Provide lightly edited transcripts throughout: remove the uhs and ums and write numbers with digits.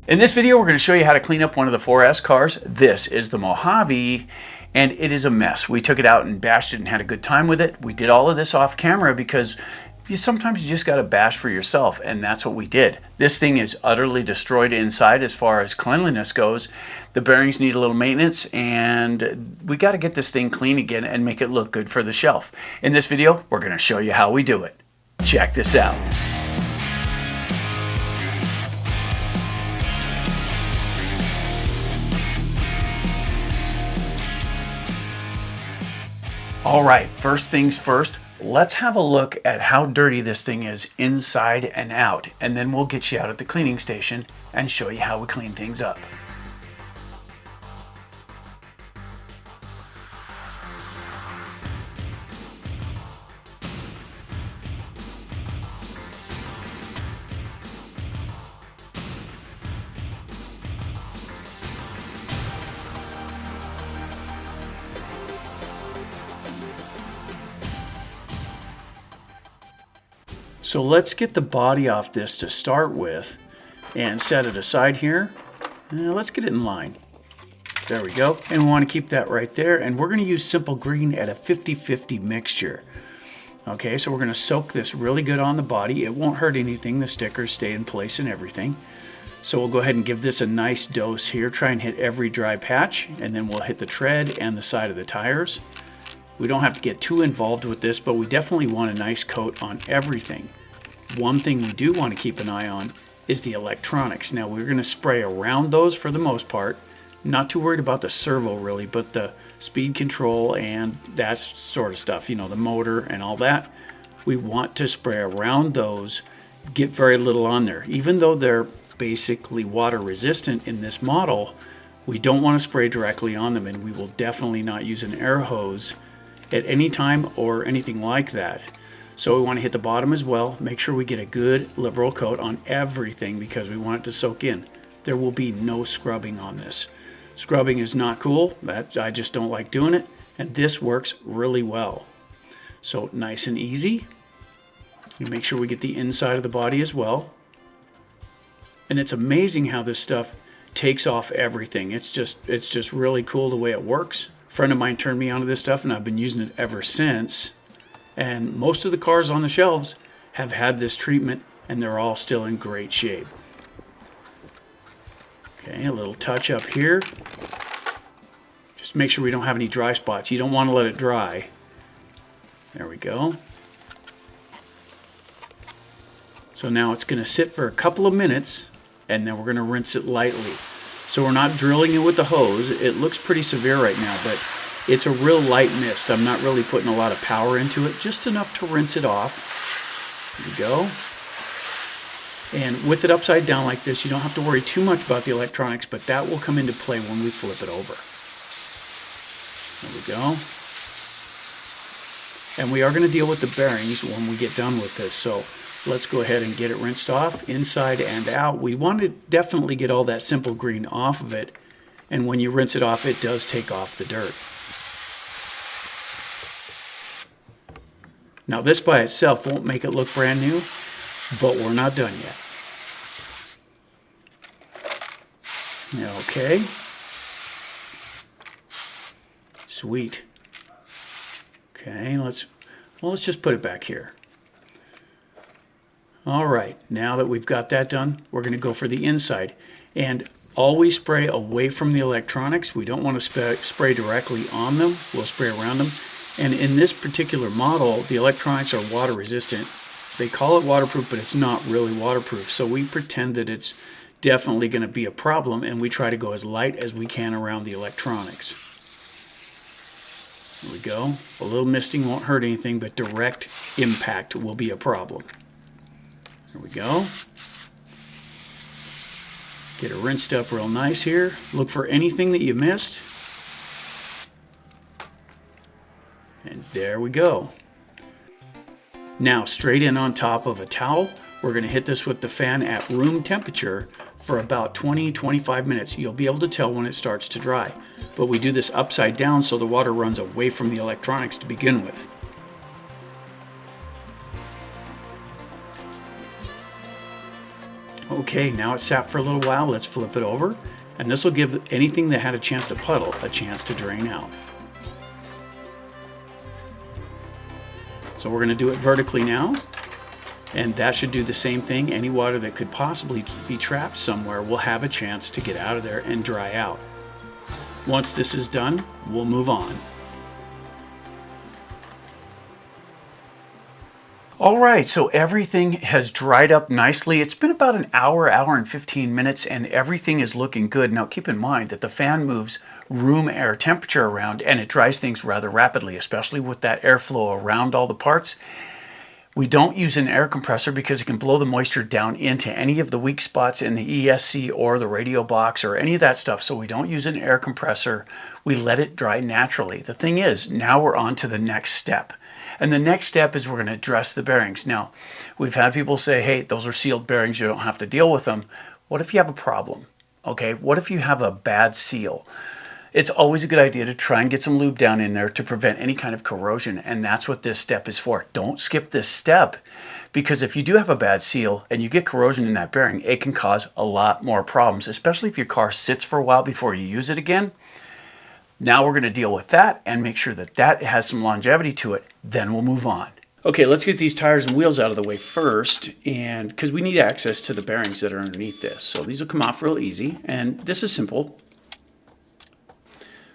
In this video, we're going to show you how to clean up one of the 4S cars. This is the Mojave, and it is a mess. We took it out and bashed it and had a good time with it. We did all of this off camera because sometimes you just got to bash for yourself, and that's what we did. This thing is utterly destroyed inside as far as cleanliness goes. The bearings need a little maintenance, and we got to get this thing clean again and make it look good for the shelf. In this video, we're going to show you how we do it. Check this out. All right, first things first, let's have a look at how dirty this thing is inside and out, and then we'll get you out at the cleaning station and show you how we clean things up. So let's get the body off this to start with and set it aside here. Let's get it in line. There we go. And we want to keep that right there. And we're going to use simple green at a 50-50 mixture. Okay, so we're going to soak this really good on the body. It won't hurt anything. The stickers stay in place and everything. So we'll go ahead and give this a nice dose here. Try and hit every dry patch. And then we'll hit the tread and the side of the tires. We don't have to get too involved with this, but we definitely want a nice coat on everything. One thing we do want to keep an eye on is the electronics. Now we're going to spray around those for the most part. Not too worried about the servo really, but the speed control and that sort of stuff, you know, the motor and all that. We want to spray around those, get very little on there. Even though they're basically water resistant in this model, we don't want to spray directly on them, and we will definitely not use an air hose at any time or anything like that. So we want to hit the bottom as well. Make sure we get a good liberal coat on everything because we want it to soak in. There will be no scrubbing on this. Scrubbing is not cool. I just don't like doing it. And this works really well. So nice and easy. You make sure we get the inside of the body as well. And it's amazing how this stuff takes off everything. It's just really cool the way it works. A friend of mine turned me onto this stuff, and I've been using it ever since. And most of the cars on the shelves have had this treatment, and they're all still in great shape. Okay, a little touch up here. Just make sure we don't have any dry spots. You don't want to let it dry. There we go. So now it's going to sit for a couple of minutes, and then we're going to rinse it lightly. So we're not drilling it with the hose. It looks pretty severe right now, but it's a real light mist. I'm not really putting a lot of power into it, just enough to rinse it off. There we go. And with it upside down like this, you don't have to worry too much about the electronics, but that will come into play when we flip it over. There we go. And we are going to deal with the bearings when we get done with this. So let's go ahead and get it rinsed off, inside and out. We want to definitely get all that simple green off of it. And when you rinse it off, it does take off the dirt. Now this by itself won't make it look brand new, but we're not done yet. Okay. Sweet. Okay, let's just put it back here. All right, now that we've got that done, we're going to go for the inside. And always spray away from the electronics. We don't want to spray directly on them. We'll spray around them. And in this particular model, the electronics are water resistant. They call it waterproof, but it's not really waterproof. So we pretend that it's definitely going to be a problem, and we try to go as light as we can around the electronics. There we go. A little misting won't hurt anything, but direct impact will be a problem. There we go. Get it rinsed up real nice here. Look for anything that you missed. And there we go. Now straight in on top of a towel, we're going to hit this with the fan at room temperature for about 20-25 minutes. You'll be able to tell when it starts to dry. But we do this upside down so the water runs away from the electronics to begin with. Okay, now it's sat for a little while. Let's flip it over. And this will give anything that had a chance to puddle a chance to drain out. So we're going to do it vertically now. And that should do the same thing. Any water that could possibly be trapped somewhere will have a chance to get out of there and dry out. Once this is done, we'll move on. All right, so everything has dried up nicely. It's been about an hour, hour and 15 minutes, and everything is looking good. Now keep in mind that the fan moves room air temperature around, and it dries things rather rapidly, especially with that airflow around all the parts. We don't use an air compressor because it can blow the moisture down into any of the weak spots in the ESC or the radio box or any of that stuff. So we don't use an air compressor. We let it dry naturally. The thing is, now we're on to the next step. And the next step is we're going to dress the bearings. Now, we've had people say, hey, those are sealed bearings. You don't have to deal with them. What if you have a problem? Okay, what if you have a bad seal? It's always a good idea to try and get some lube down in there to prevent any kind of corrosion, and that's what this step is for. Don't skip this step, because if you do have a bad seal and you get corrosion in that bearing, it can cause a lot more problems, especially if your car sits for a while before you use it again. Now we're going to deal with that and make sure that that has some longevity to it. Then we'll move on. Okay, let's get these tires and wheels out of the way first, and because we need access to the bearings that are underneath this. So these will come off real easy, and this is simple.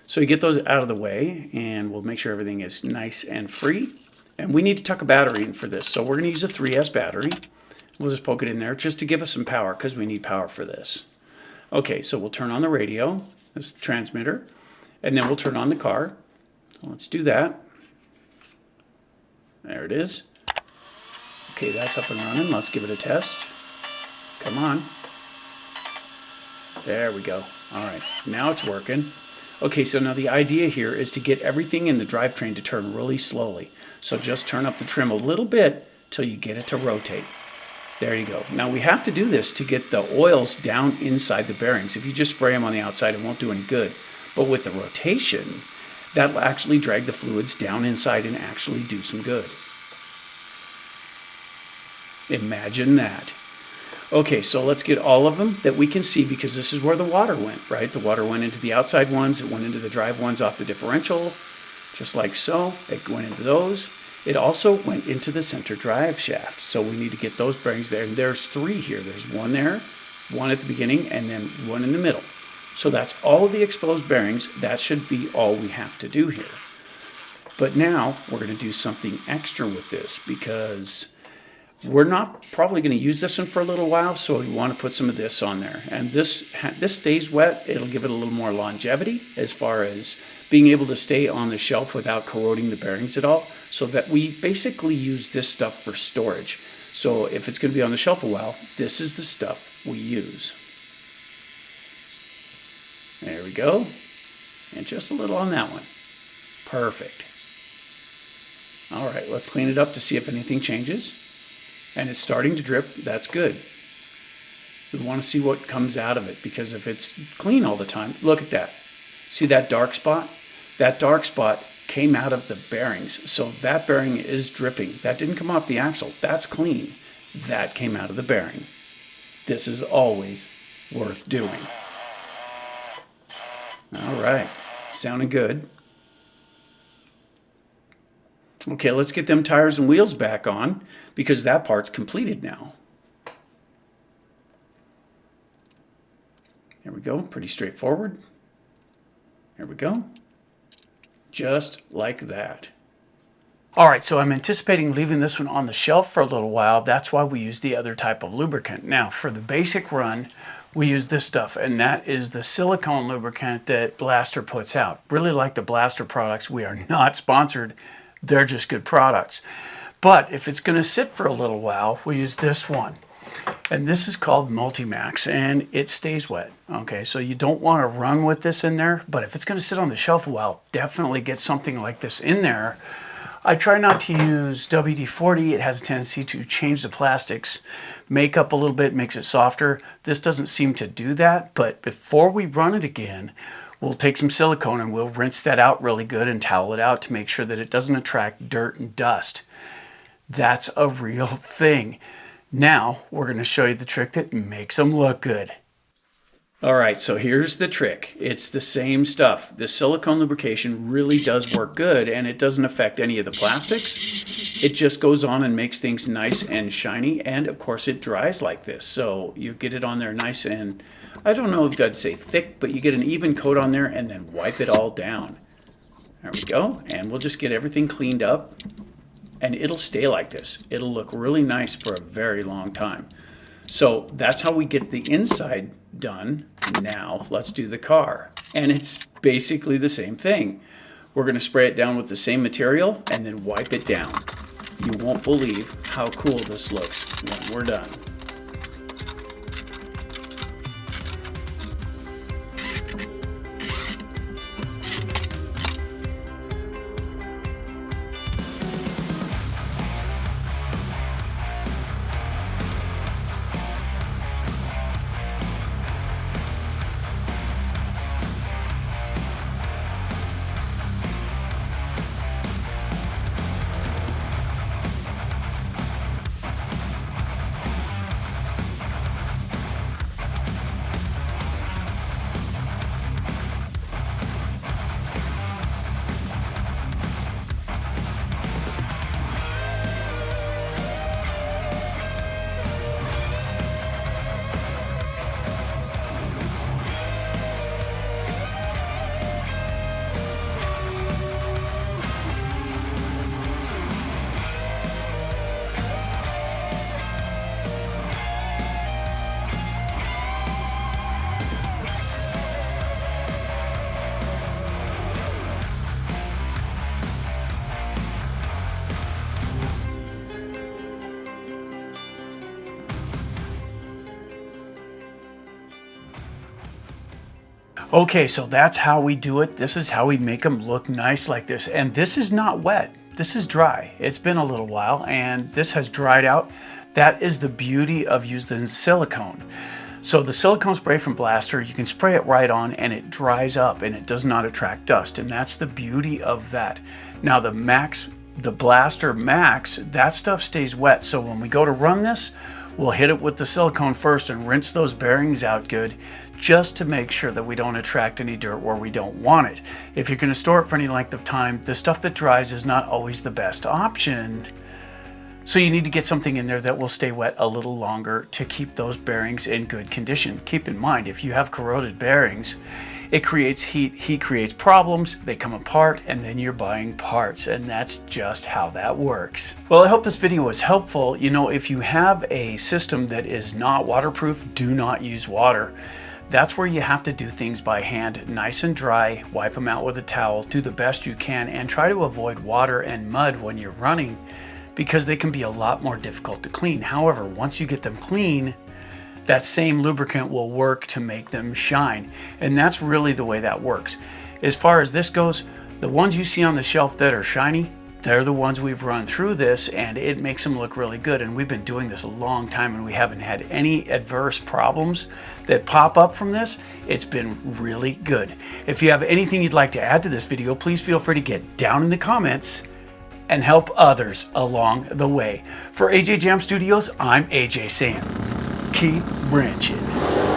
So you get those out of the way, and we'll make sure everything is nice and free. And we need to tuck a battery in for this. So we're going to use a 3S battery. We'll just poke it in there just to give us some power, because we need power for this. Okay, so we'll turn on the radio, this transmitter, and then we'll turn on the car. So let's do that. There it is. Okay, that's up and running. Let's give it a test. Come on. There we go. All right, now it's working. Okay, so now the idea here is to get everything in the drivetrain to turn really slowly. So just turn up the trim a little bit till you get it to rotate. There you go. Now we have to do this to get the oils down inside the bearings. If you just spray them on the outside, it won't do any good. But with the rotation, that'll actually drag the fluids down inside and actually do some good. Imagine that. Okay, so let's get all of them that we can see, because this is where the water went, right? The water went into the outside ones. It went into the drive ones off the differential, just like so. It went into those. It also went into the center drive shaft. So we need to get those bearings there. And there's 3 here. There's one there, one at the beginning, and then one in the middle. So that's all of the exposed bearings. That should be all we have to do here. But now we're going to do something extra with this, because we're not probably going to use this one for a little while, so we want to put some of this on there. And this stays wet. It'll give it a little more longevity as far as being able to stay on the shelf without corroding the bearings at all, so that we basically use this stuff for storage. So if it's going to be on the shelf a while, this is the stuff we use. There we go. And just a little on that one. Perfect. All right, let's clean it up to see if anything changes. And it's starting to drip. That's good. We want to see what comes out of it, because if it's clean all the time, look at that. See that dark spot? That dark spot came out of the bearings. So that bearing is dripping. That didn't come off the axle. That's clean. That came out of the bearing. This is always worth doing. All right. Sounding good. Okay, let's get them tires and wheels back on, because that part's completed now. There we go, pretty straightforward. There we go. Just like that. All right, so I'm anticipating leaving this one on the shelf for a little while. That's why we use the other type of lubricant. Now, for the basic run, we use this stuff, and that is the silicone lubricant that Blaster puts out. Really like the Blaster products. We are not sponsored. They're just good products. But if it's going to sit for a little while, we use this one. And this is called Multimax, and it stays wet. Okay, so you don't want to run with this in there, but if it's going to sit on the shelf a while, definitely get something like this in there. I try not to use WD-40. It has a tendency to change the plastics, make up a little bit, makes it softer. This doesn't seem to do that, but before we run it again, we'll take some silicone and we'll rinse that out really good and towel it out to make sure that it doesn't attract dirt and dust. That's a real thing. Now we're going to show you the trick that makes them look good. All right, so here's the trick. It's the same stuff. The silicone lubrication really does work good, and it doesn't affect any of the plastics. It just goes on and makes things nice and shiny, and of course it dries like this. So you get it on there nice and, I don't know if I'd say thick, but you get an even coat on there and then wipe it all down. There we go, and we'll just get everything cleaned up, and it'll stay like this. It'll look really nice for a very long time. So that's how we get the inside done. Now let's do the car. And it's basically the same thing. We're going to spray it down with the same material and then wipe it down. You won't believe how cool this looks when we're done. Okay, so that's how we do it. This is how we make them look nice like this. And this is not wet. This is dry. It's been a little while and this has dried out. That is the beauty of using silicone. So the silicone spray from Blaster, you can spray it right on and it dries up and it does not attract dust. And that's the beauty of that. Now the Blaster Max, that stuff stays wet. So when we go to run this, we'll hit it with the silicone first and rinse those bearings out good, just to make sure that we don't attract any dirt where we don't want it. If you're going to store it for any length of time, the stuff that dries is not always the best option. So you need to get something in there that will stay wet a little longer to keep those bearings in good condition. Keep in mind, if you have corroded bearings, it creates heat creates problems, they come apart, and then you're buying parts, and that's just how that works. Well, I hope this video was helpful. You know, if you have a system that is not waterproof, do not use water. That's where you have to do things by hand, nice and dry, wipe them out with a towel, do the best you can, and try to avoid water and mud when you're running, because they can be a lot more difficult to clean. However, once you get them clean, that same lubricant will work to make them shine. And that's really the way that works. As far as this goes, the ones you see on the shelf that are shiny, they're the ones we've run through this, and it makes them look really good. And we've been doing this a long time and we haven't had any adverse problems that pop up from this. It's been really good. If you have anything you'd like to add to this video, please feel free to get down in the comments and help others along the way. For AJ Jam Studios, I'm AJ saying, keep wrenching.